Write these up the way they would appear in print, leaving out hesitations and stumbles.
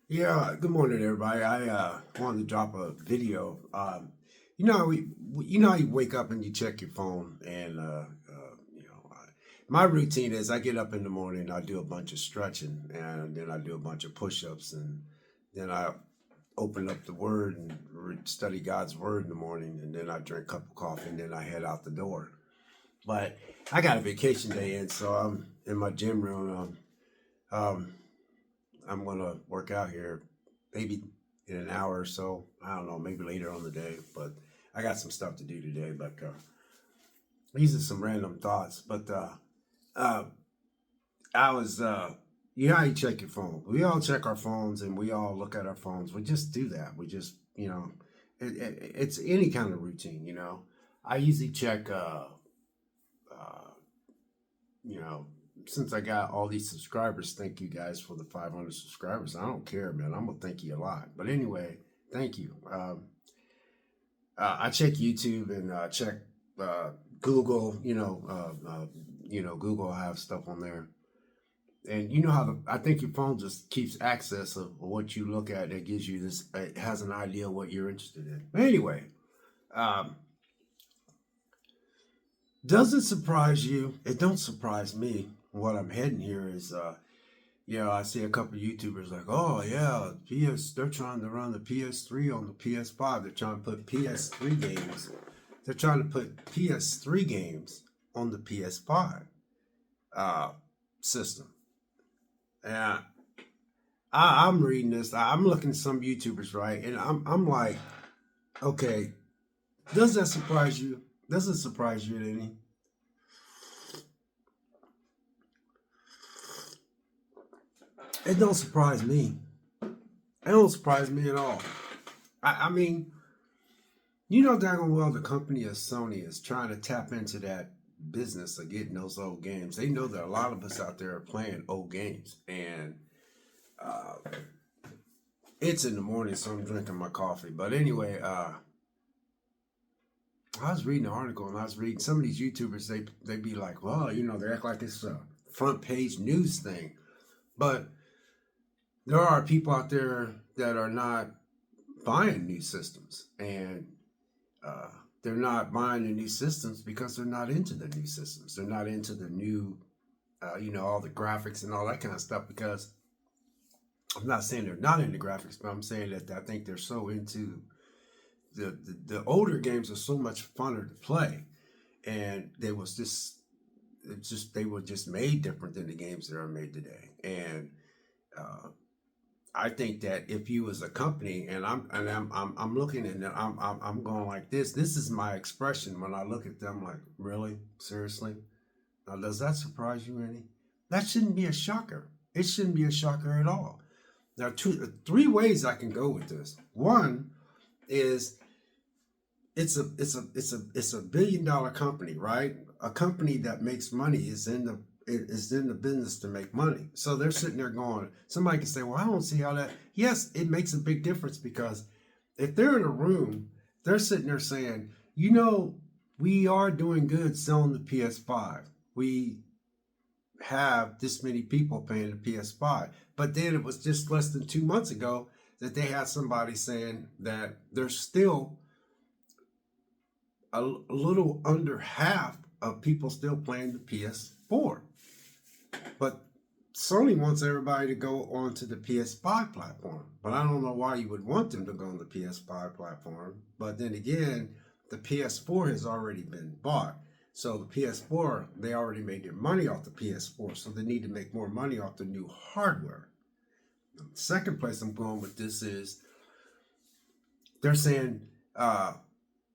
Yeah, good morning, everybody. I wanted to drop a video. You know how you wake up and you check your phone, and my routine is I get up in the morning, I do a bunch of stretching, and then I do a bunch of push-ups, and then I open up the Word and study God's Word in the morning, and then I drink a cup of coffee, and then I head out the door. But I got a vacation day in, so I'm in my gym room. Um, I'm gonna work out here maybe in an hour or so. I don't know, maybe later on the day, but I got some stuff to do today. But these are some random thoughts. But uh, I was, you know how you check your phone? We all check our phones and we all look at our phones. We just do that. We just, it's any kind of routine. I usually check, uh, you know, since I got all these subscribers, thank you guys for the 500 subscribers. I don't care, man. I'm gonna thank you a lot. But anyway, thank you. I check YouTube and check Google. Google have stuff on there, and you know how I think your phone just keeps access of what you look at. It gives you this. It has an idea of what you're interested in. But anyway, um, does it surprise you? It don't surprise me. What I'm heading here is I see a couple of YouTubers like, oh yeah, they're trying to run the PS3 on the PS5. They're trying to put PS3 games. They're trying to put PS3 games on the PS5 uh, system. And I'm reading this. I'm looking at some YouTubers, right? And I'm like, okay, does that surprise you? Does it surprise you any? It don't surprise me. It don't surprise me at all. I mean, you know daggone well the company of Sony is trying to tap into that business of getting those old games. They know that a lot of us out there are playing old games, and uh, it's in the morning, so I'm drinking my coffee. But anyway, I was reading an article, and I was reading some of these YouTubers. They be like, well, they act like it's a front page news thing, but there are people out there that are not buying new systems, and uh, they're not buying the new systems because they're not into the new systems. They're not into the new, all the graphics and all that kind of stuff. Because I'm not saying they're not into graphics, but I'm saying that I think they're so into the older games are so much funner to play, and they were just made different than the games that are made today. And uh, I think that if you as a company, and I'm looking at them, I'm going like this. This is my expression when I look at them. Like, really, seriously? Now, does that surprise you any? That shouldn't be a shocker. It shouldn't be a shocker at all. Now, three ways I can go with this. One is it's a $1 billion company, right? A company that makes money is in the business to make money. So they're sitting there going, somebody can say, well, I don't see how that. Yes, it makes a big difference because if they're in a room, they're sitting there saying, we are doing good selling the PS5. We have this many people paying the PS5. But then it was just less than 2 months ago that they had somebody saying that there's still a little under half of people still playing the PS4. But Sony wants everybody to go onto the PS5 platform. But I don't know why you would want them to go on the PS5 platform. But then again, the PS4 has already been bought. So the PS4, they already made their money off the PS4. So they need to make more money off the new hardware. The second place I'm going with this is they're saying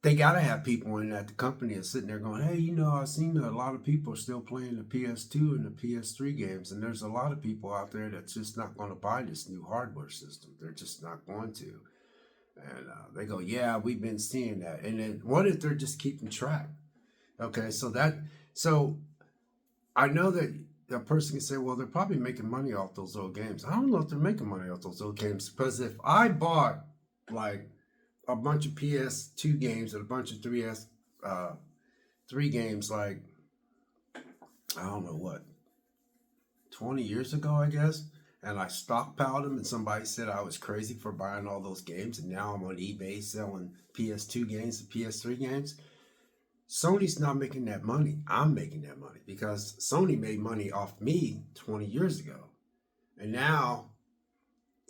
they gotta have people in that the company is sitting there going, hey, I've seen a lot of people are still playing the PS2 and the PS3 games, and there's a lot of people out there that's just not going to buy this new hardware system. They're just not going to. And they go, yeah, we've been seeing that. And then what if they're just keeping track? Okay, so I know that a person can say, well, they're probably making money off those old games. I don't know if they're making money off those old games, because if I bought like a bunch of PS2 games and a bunch of 3 games, like, I don't know what, 20 years ago, I guess. and I stockpiled them, and somebody said I was crazy for buying all those games, and now I'm on eBay selling PS2 games and PS3 games. Sony's not making that money. I'm making that money because Sony made money off me 20 years ago. And now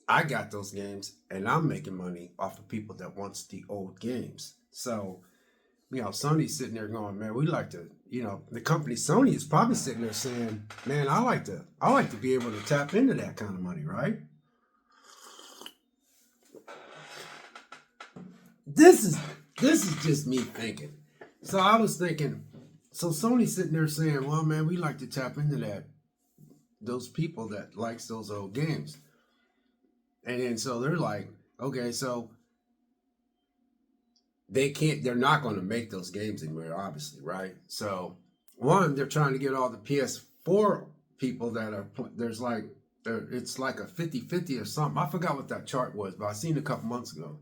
I got those games and I'm making money off of people that wants the old games. So, Sony's sitting there going, man, we like to, the company Sony is probably sitting there saying, man, I like to be able to tap into that kind of money, right? This is just me thinking. So I was thinking, so Sony's sitting there saying, well, man, we like to tap into those people that likes those old games. And then so they're like, okay, so they're not going to make those games anymore, obviously, right? So one, they're trying to get all the PS4 people that are, it's like a 50-50 or something. I forgot what that chart was, but I seen it a couple months ago.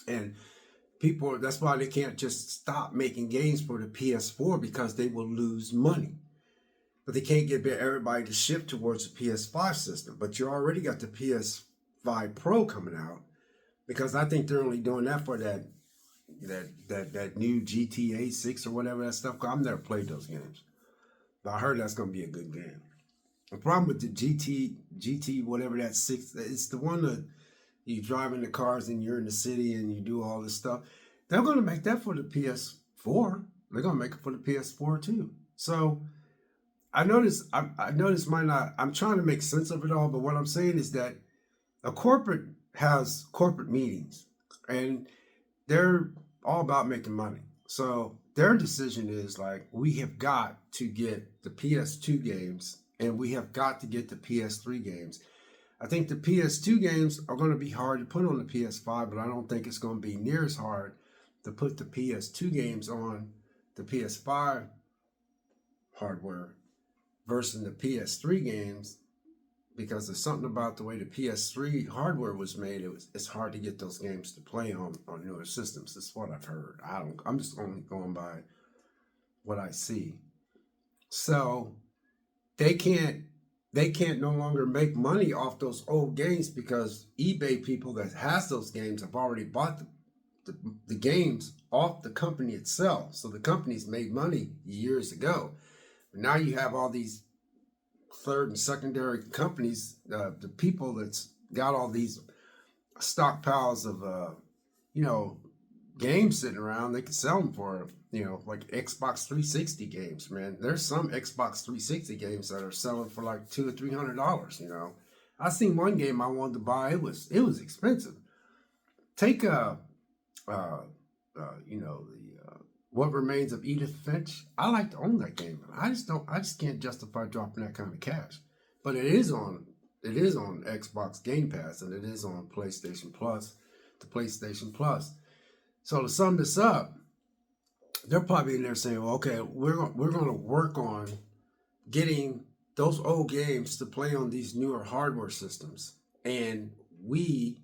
And people, that's why they can't just stop making games for the PS4 because they will lose money. But they can't get everybody to shift towards the PS5 system. But you already got the PS5 Pro coming out because I think they're only doing that for that new GTA 6 or whatever that stuff. I've never played those games, but I heard that's going to be a good game. The problem with the GT whatever that 6, it's the one that you drive in the cars and you're in the city and you do all this stuff. They're going to make that for the PS4. They're going to make it for the PS4 too. So I notice might not, I'm trying to make sense of it all, but what I'm saying is that a corporate has corporate meetings and they're all about making money. So their decision is like, we have got to get the PS2 games and we have got to get the PS3 games. I think the PS2 games are going to be hard to put on the PS5, but I don't think it's going to be near as hard to put the PS2 games on the PS5 hardware versus the PS3 games, because there's something about the way the PS3 hardware was made. It's hard to get those games to play on newer systems. That's what I've heard. I'm just only going by what I see. So they can't no longer make money off those old games because eBay people that has those games have already bought the games off the company itself. So the company's made money years ago. But now you have all these third and secondary companies, the people that's got all these stockpiles of games sitting around. They can sell them for like Xbox 360 games. Man, there's some Xbox 360 games that are selling for like $200 or $300. I seen one game I wanted to buy. It was expensive. Take What Remains of Edith Finch. I like to own that game. I just can't justify dropping that kind of cash. But it is on Xbox Game Pass and it is on PlayStation Plus, the PlayStation Plus. So to sum this up, they're probably in there saying, well, okay, we're going to work on getting those old games to play on these newer hardware systems. And we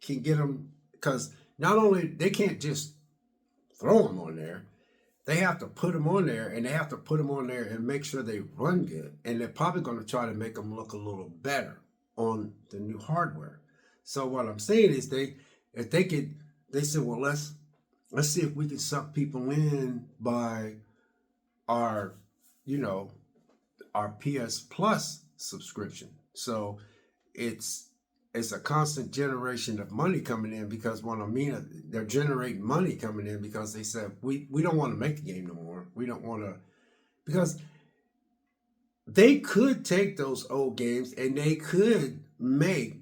can get them, because not only, they can't just throw them on there, they have to put them on there, and they have to put them on there and make sure they run good. And they're probably going to try to make them look a little better on the new hardware. So what I'm saying is they said, well, let's see if we can suck people in by our PS Plus subscription. So it's a constant generation of money coming in, because what I mean, they're generating money coming in because they said, we don't want to make the game no more. We don't want to, because they could take those old games and they could make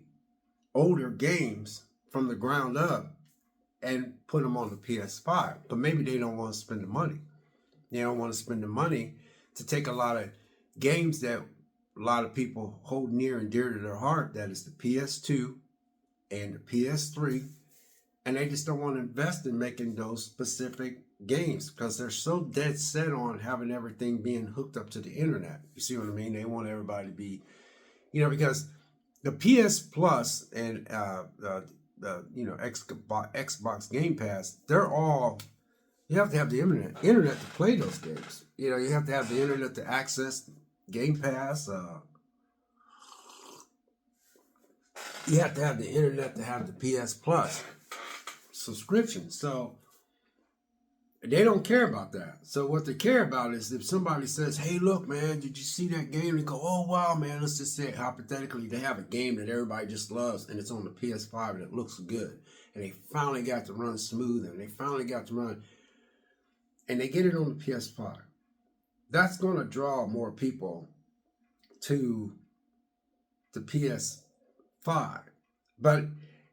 older games from the ground up and put them on the PS5, but maybe they don't want to spend the money. They don't want to spend the money to take a lot of games that a lot of people hold near and dear to their heart. That is the PS2 and the PS3. And they just don't want to invest in making those specific games because they're so dead set on having everything being hooked up to the internet. You see what I mean? They want everybody to be, because the PS Plus and Xbox Game Pass, they're all, you have to have the internet to play those games. You have to have the internet to access Game Pass. you have to have the internet to have the PS Plus subscription. So they don't care about that. So what they care about is if somebody says, hey, look, man, did you see that game? They go, oh, wow, man, let's just say hypothetically they have a game that everybody just loves and it's on the PS5 and it looks good. And they finally got to run smooth and they finally got to run and they get it on the PS5. That's going to draw more people to the PS5. But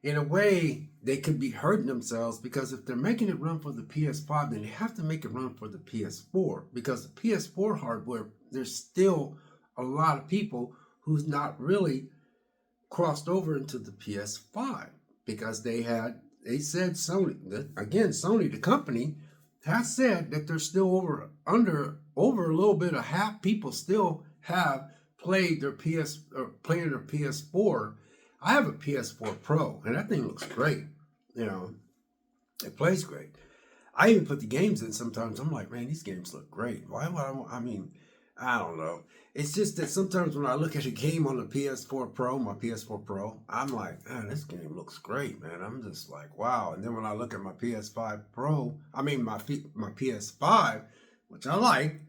in a way, they could be hurting themselves because if they're making it run for the PS5, then they have to make it run for the PS4 because the PS4 hardware, there's still a lot of people who's not really crossed over into the PS5 because they said Sony, again, Sony, the company, has said that there's still over a little bit of half people still have playing their PS4. I have a PS4 Pro, and that thing looks great. You know, it plays great. I even put the games in sometimes. I'm like, man, these games look great. Why would I mean, I don't know. It's just that sometimes when I look at a game on the PS4 Pro, my PS4 Pro, I'm like, man, this game looks great, man. I'm just like, wow. And then when I look at my PS5 Pro, I mean my PS5, which I like,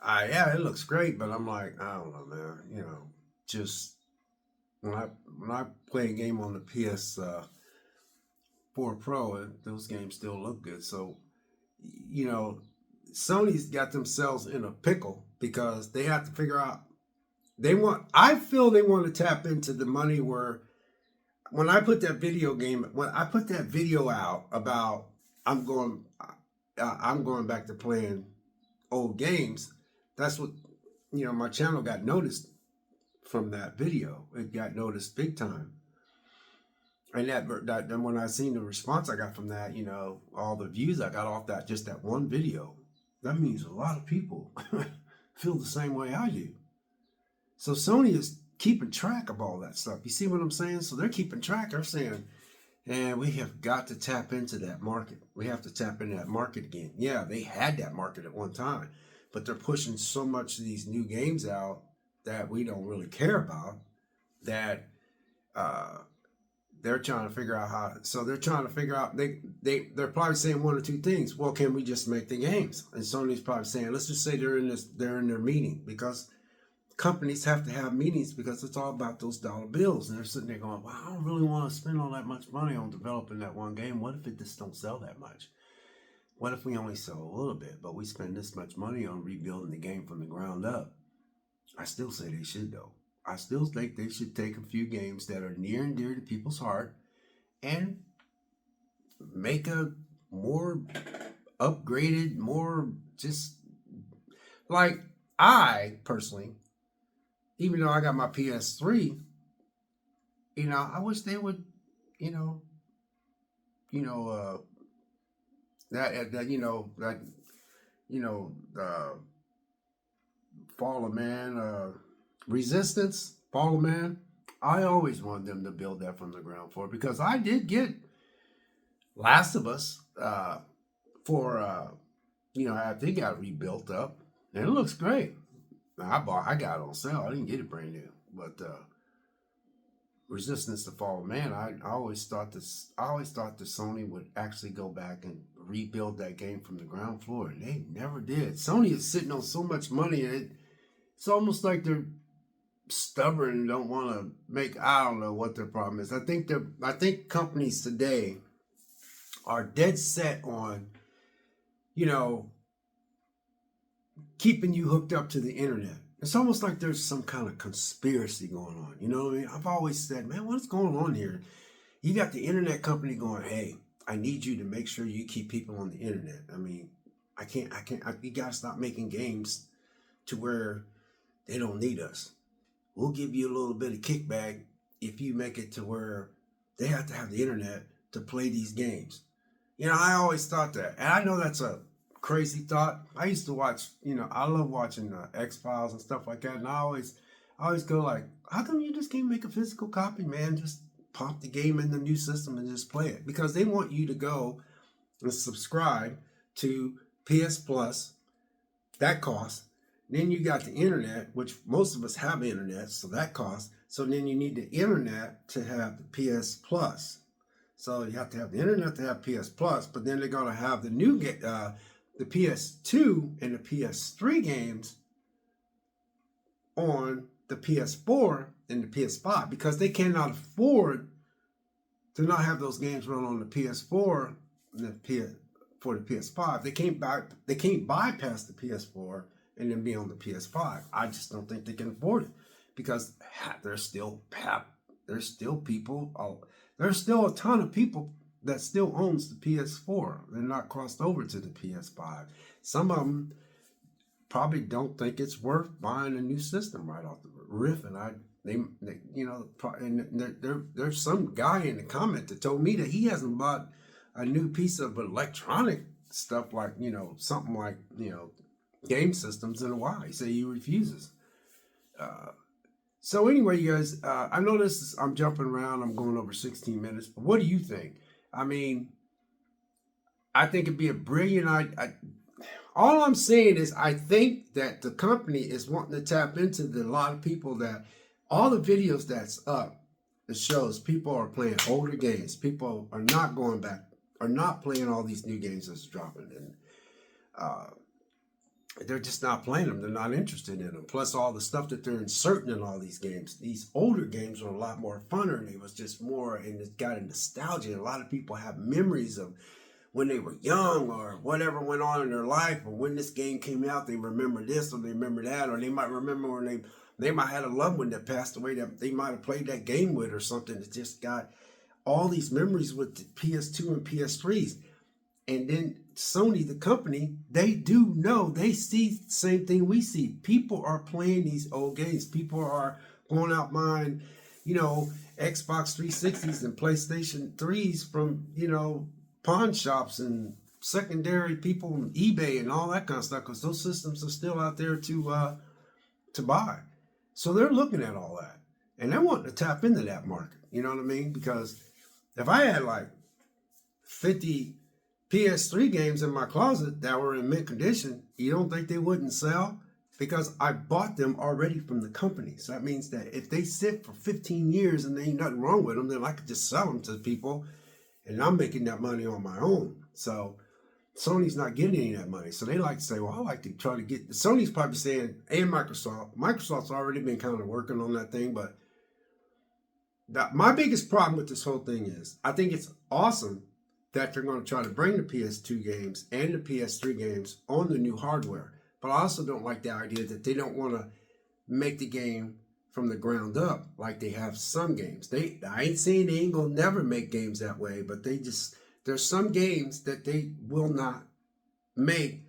yeah, it looks great, but I'm like, I don't know, man. You know, just when I play a game on the PS4 Pro, those games still look good. So, you know, Sony's got themselves in a pickle because they have to figure out I feel they want to tap into the money where when I put that video out about I'm going back to playing old games, that's what, you know, my channel got noticed from that video. It got noticed big time. And then when I seen the response I got from that, you know, all the views I got off that one video, that means a lot of people feel the same way I do. So Sony is keeping track of all that stuff. You see what I'm saying? So they're keeping track. They're saying, and we have got to tap into that market. We have to tap into that market again. Yeah, they had that market at one time, but they're pushing so much of these new games out that we don't really care about that they're trying to figure out how. So they're trying to figure out, they're probably saying one or two things. Well, can we just make the games? And Sony's probably saying, let's just say they're in their meeting because companies have to have meetings because it's all about those dollar bills. And they're sitting there going, well, I don't really want to spend all that much money on developing that one game. What if it just don't sell that much? What if we only sell a little bit, but we spend this much money on rebuilding the game from the ground up? I still say they should, though. I still think they should take a few games that are near and dear to people's heart and make a more upgraded, more just like I personally, even though I got my PS3, you know, I wish they would, Fall of Man, Resistance, Fall of Man. I always wanted them to build that from the ground floor because I did get Last of Us I think got rebuilt up and it looks great. I got it on sale. I didn't get it brand new, but Resistance to Fall of Man. I always thought that Sony would actually go back and rebuild that game from the ground floor, and they never did. Sony is sitting on so much money, and it's almost like they're stubborn and don't want to make. I don't know what their problem is. I think companies today are dead set on, keeping you hooked up to the internet. It's almost like there's some kind of conspiracy going on. You know what I mean? I've always said, man, what's going on here? You got the internet company going, hey, I need you to make sure you keep people on the internet. I mean, you got to stop making games to where they don't need us. We'll give you a little bit of kickback if you make it to where they have to have the internet to play these games. I always thought that. And I know that's a crazy thought. I used to watch, I love watching X-Files and stuff like that. And I always go like, how come you just can't make a physical copy, man? Just pop the game in the new system and just play it. Because they want you to go and subscribe to PS Plus. That costs. Then you got the internet, which most of us have internet, so that costs. So then you need the internet to have the PS Plus. So you have to have the internet to have PS Plus, but then they're going to have the new the PS2 and the PS3 games on the PS4 and the PS5 because they cannot afford to not have those games run on the PS4 and for the PS5. They can't bypass the PS4 and then be on the PS5. I just don't think they can afford it because there's still people. There's still a ton of people that still owns the PS4. They're not crossed over to the PS5. Some of them probably don't think it's worth buying a new system right off the riff, and there's some guy in the comment that told me that he hasn't bought a new piece of electronic stuff like something like game systems in a while. He said he refuses. So anyway, you guys, I know I'm jumping around. I'm going over 16 minutes, but what do you think? I mean, I think it'd be a brilliant idea. All I'm saying is I think that the company is wanting to tap into a lot of people that all the videos that's up, it shows people are playing older games. People are not going back, are not playing all these new games that's dropping. And they're just not playing them. They're not interested in them. Plus all the stuff that they're inserting in all these games. These older games are a lot more funner and it was just more, and it's got a nostalgia. A lot of people have memories of when they were young or whatever went on in their life, or when this game came out, they remember this or they remember that, or they might remember when they might have had a loved one that passed away that they might have played that game with or something. It just got all these memories with the PS2 and PS3s. And then Sony, the company, they do know, they see the same thing we see. People are playing these old games. People are going out buying, Xbox 360s and PlayStation 3s from, pawn shops and secondary people on eBay and all that kind of stuff, because those systems are still out there to buy. So they're looking at all that and they're wanting to tap into that market. You know what I mean? Because if I had like 50 PS3 games in my closet that were in mint condition, you don't think they wouldn't sell? Because I bought them already from the company. So that means that if they sit for 15 years and there ain't nothing wrong with them, then I could just sell them to people and I'm making that money on my own. So Sony's not getting any of that money. So they like to say, well, I like to try to get, Sony's probably saying, and Microsoft's already been kind of working on that thing, but my biggest problem with this whole thing is, I think it's awesome that they're going to try to bring the PS2 games and the PS3 games on the new hardware. But I also don't like the idea that they don't want to make the game from the ground up like they have some games. I ain't saying they ain't going to never make games that way, but there's some games that they will not make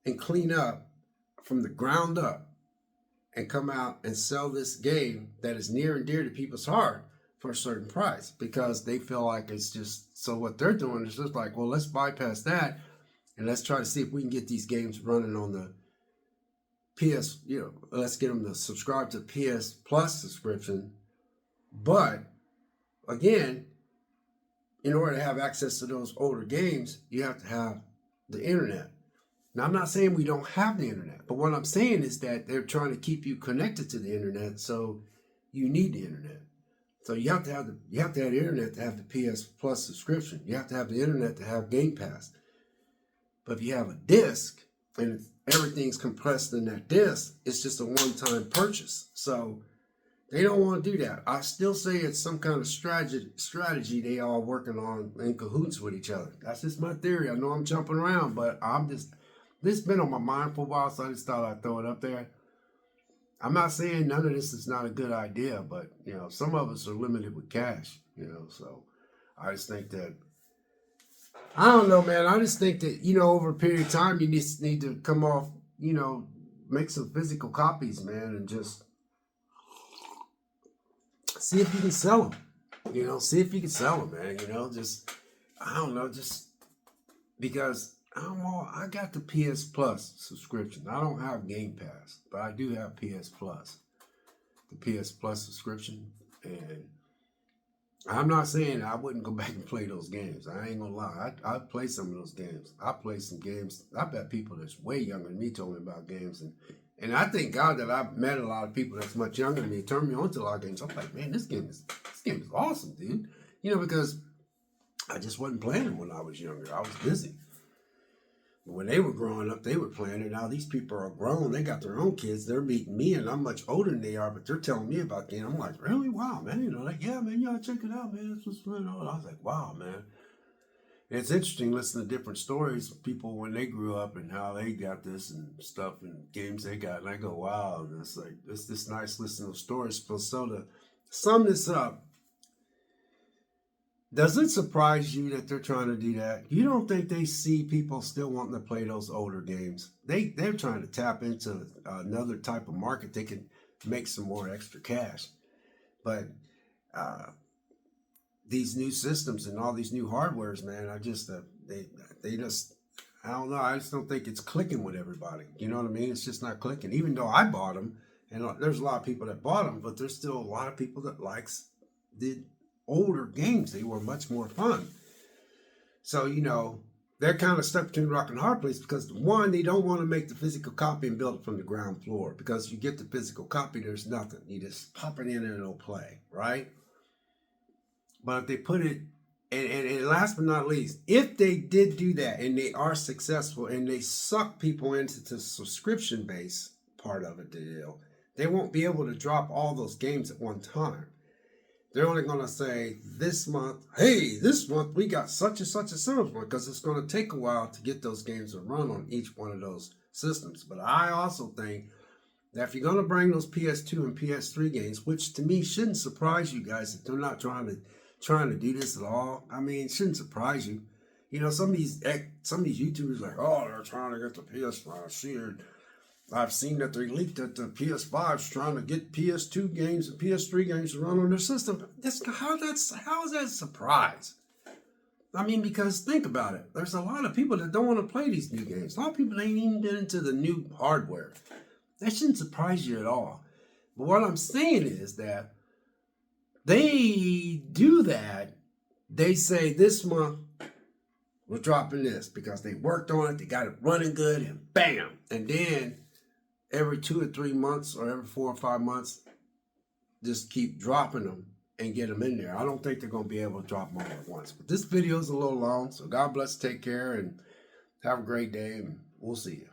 and clean up from the ground up and come out and sell this game that is near and dear to people's heart for a certain price, because they feel like it's just, so what they're doing is just like, well, let's bypass that and let's try to see if we can get these games running on the PS, let's get them to subscribe to PS Plus subscription. But again, in order to have access to those older games, you have to have the internet. Now, I'm not saying we don't have the internet, but what I'm saying is that they're trying to keep you connected to the internet, so you need the internet. So you have to have the internet to have the PS Plus subscription. You have to have the internet to have Game Pass. But if you have a disc and everything's compressed in that disc, it's just a one-time purchase. So they don't want to do that. I still say it's some kind of strategy they all working on in cahoots with each other. That's just my theory. I know I'm jumping around, but this has been on my mind for a while, so I just thought I'd throw it up there. I'm not saying none of this is not a good idea, but, some of us are limited with cash, so I just think that, I don't know, man. I just think that, over a period of time, you just need to come off, make some physical copies, man, and just see if you can sell them, see if you can sell them, man, just, I don't know, just because I got the PS Plus subscription. I don't have Game Pass, but I do have PS Plus, the PS Plus subscription. And I'm not saying I wouldn't go back and play those games. I ain't gonna lie. I'd play some of those games. I play some games. I bet people that's way younger than me told me about games, and And I thank God that I've met a lot of people that's much younger than me, turned me on to a lot of games. I'm like, man, this game is awesome, dude. You know, because I just wasn't playing them when I was younger. I was busy. When they were growing up, they were playing it. Now these people are grown. They got their own kids. They're meeting me, and I'm much older than they are, but they're telling me about games. I'm like, really? Wow, man. You know, like, yeah, man, you gotta check it out, man. That's what's going on. I was like, wow, man. And it's interesting listening to different stories of people when they grew up and how they got this and stuff and games they got. And I go, wow. And it's like, it's just nice listening to stories. So to sum this up, does it surprise you that they're trying to do that? You don't think they see people still wanting to play those older games? They're trying to tap into another type of market. They can make some more extra cash. But these new systems and all these new hardwares, man, they just, I don't know. I just don't think it's clicking with everybody. You know what I mean? It's just not clicking. Even though I bought them, and there's a lot of people that bought them, but there's still a lot of people that likes the older games. They were much more fun. So, you know, they're kind of stuck between rock and hard place because one, they don't want to make the physical copy and build it from the ground floor, because you get the physical copy, there's nothing. You just pop it in and it'll play, right? But if they put it, and last but not least, if they did do that and they are successful and they suck people into the subscription base part of it, the deal, they won't be able to drop all those games at one time. They're only going to say this month, hey, this month we got such and such a sales one, because it's going to take a while to get those games to run on each one of those systems. But I also think that if you're going to bring those PS2 and PS3 games, which to me shouldn't surprise you guys that they're not trying to do this at all. I mean, it shouldn't surprise you. You know, some of these YouTubers like, oh, they're trying to get the PS5. I've seen that they leaked that the PS5 is trying to get PS2 games and PS3 games to run on their system. How is that a surprise? I mean, because think about it. There's a lot of people that don't want to play these new games. A lot of people ain't even been into the new hardware. That shouldn't surprise you at all. But what I'm saying is that they do that. They say this month we're dropping this because they worked on it, they got it running good, and bam. And then every 2 or 3 months or every 4 or 5 months, just keep dropping them and get them in there. I don't think they're going to be able to drop them all at once. But this video is a little long, so God bless, take care, and have a great day, and we'll see you.